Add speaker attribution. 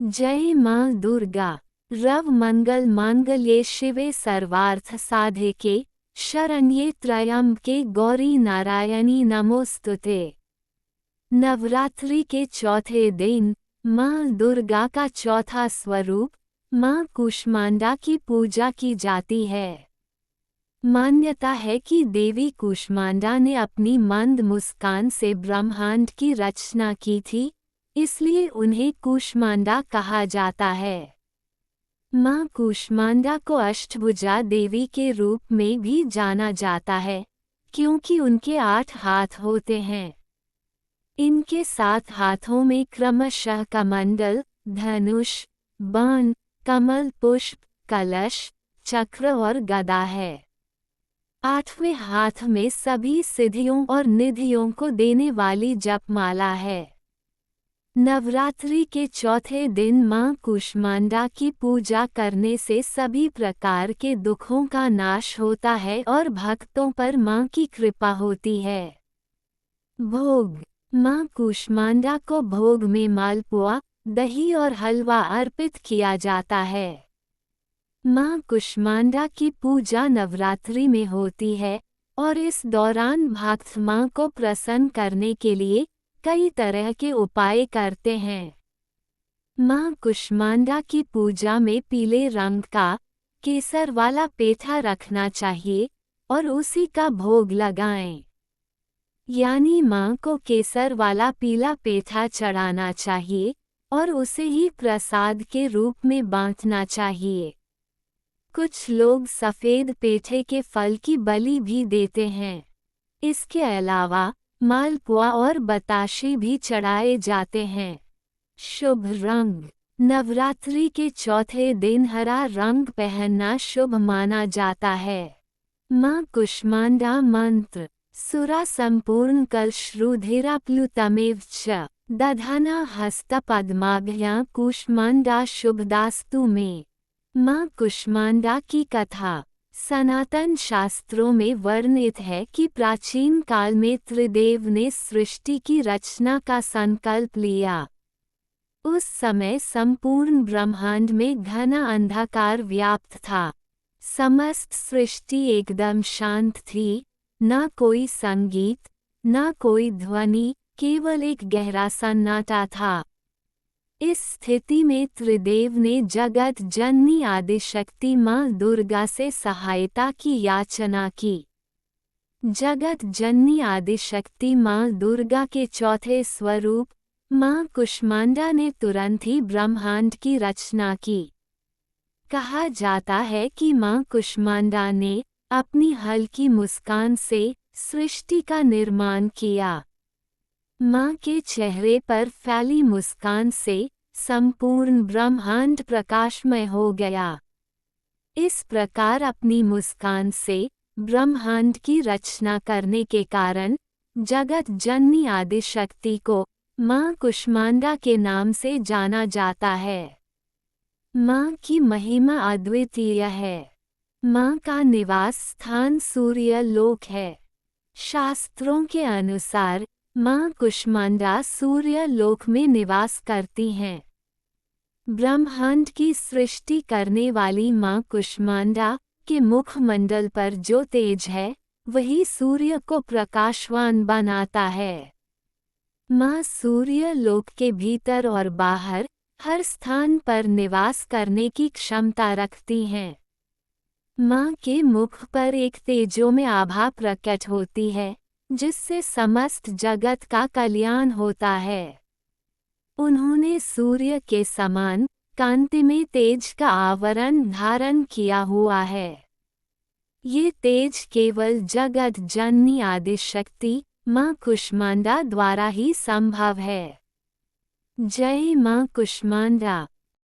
Speaker 1: जय माँ दुर्गा। रव मंगल मांगल्ये शिवे सर्वार्थ साधिके शरण्ये त्र्यंबके गौरी नारायणी नमोस्तुते। नवरात्रि के चौथे दिन माँ दुर्गा का चौथा स्वरूप माँ कूष्मांडा की पूजा की जाती है। मान्यता है कि देवी कूष्मांडा ने अपनी मंद मुस्कान से ब्रह्मांड की रचना की थी, इसलिए उन्हें कूष्मांडा कहा जाता है। माँ कूष्मांडा को अष्टभुजा देवी के रूप में भी जाना जाता है, क्योंकि उनके 8 हाथ होते हैं। इनके 7 हाथों में क्रमशः कमंडल, धनुष, बाण, कमल पुष्प, कलश, चक्र और गदा है। 8वें हाथ में सभी सिद्धियों और निधियों को देने वाली जपमाला है। नवरात्रि के चौथे दिन माँ कूष्मांडा की पूजा करने से सभी प्रकार के दुखों का नाश होता है और भक्तों पर माँ की कृपा होती है। भोग। माँ कूष्मांडा को भोग में मालपुआ, दही और हलवा अर्पित किया जाता है। माँ कूष्मांडा की पूजा नवरात्रि में होती है और इस दौरान भक्त माँ को प्रसन्न करने के लिए कई तरह के उपाय करते हैं। माँ कूष्मांडा की पूजा में पीले रंग का केसर वाला पेठा रखना चाहिए और उसी का भोग लगाएं। यानी माँ को केसर वाला पीला पेठा चढ़ाना चाहिए और उसे ही प्रसाद के रूप में बांटना चाहिए। कुछ लोग सफ़ेद पेठे के फल की बलि भी देते हैं। इसके अलावा मालपुआ और बताशे भी चढ़ाए जाते हैं। शुभ रंग। नवरात्रि के चौथे दिन हरा रंग पहनना शुभ माना जाता है। माँ कूष्मांडा मंत्र। सुरा संपूर्ण कलश्रुधिरा प्लुतमेव च दधाना हस्तपद्माभ्यां कूष्मांडा शुभदास्तु में। माँ कूष्मांडा की कथा। सनातन शास्त्रों में वर्णित है कि प्राचीन काल में त्रिदेव ने सृष्टि की रचना का संकल्प लिया। उस समय संपूर्ण ब्रह्मांड में घना अंधकार व्याप्त था। समस्त सृष्टि एकदम शांत थी, न कोई संगीत, न कोई ध्वनि, केवल एक गहरा सन्नाटा था। इस स्थिति में त्रिदेव ने जगत जननी आदिशक्ति माँ दुर्गा से सहायता की याचना की। जगत जननी आदिशक्ति माँ दुर्गा के चौथे स्वरूप माँ कूष्मांडा ने तुरंत ही ब्रह्मांड की रचना की। कहा जाता है कि माँ कूष्मांडा ने अपनी हल्की मुस्कान से सृष्टि का निर्माण किया। माँ के चेहरे पर फैली मुस्कान से संपूर्ण ब्रह्मांड प्रकाशमय हो गया। इस प्रकार अपनी मुस्कान से ब्रह्मांड की रचना करने के कारण जगत जननी आदिशक्ति को माँ कूष्मांडा के नाम से जाना जाता है। माँ की महिमा अद्वितीय है। माँ का निवास स्थान सूर्य लोक है। शास्त्रों के अनुसार माँ कूष्मांडा सूर्य लोक में निवास करती हैं। ब्रह्मांड की सृष्टि करने वाली माँ कूष्मांडा के मुखमंडल पर जो तेज है, वही सूर्य को प्रकाशवान बनाता है। माँ सूर्य लोक के भीतर और बाहर हर स्थान पर निवास करने की क्षमता रखती हैं। माँ के मुख पर एक तेजोमय आभा प्रकट होती है, जिससे समस्त जगत का कल्याण होता है। उन्होंने सूर्य के समान कांतिमय तेज का आवरण धारण किया हुआ है। ये तेज केवल जगत जननी आदिशक्ति माँ कूष्मांडा द्वारा ही संभव है। जय माँ कूष्मांडा।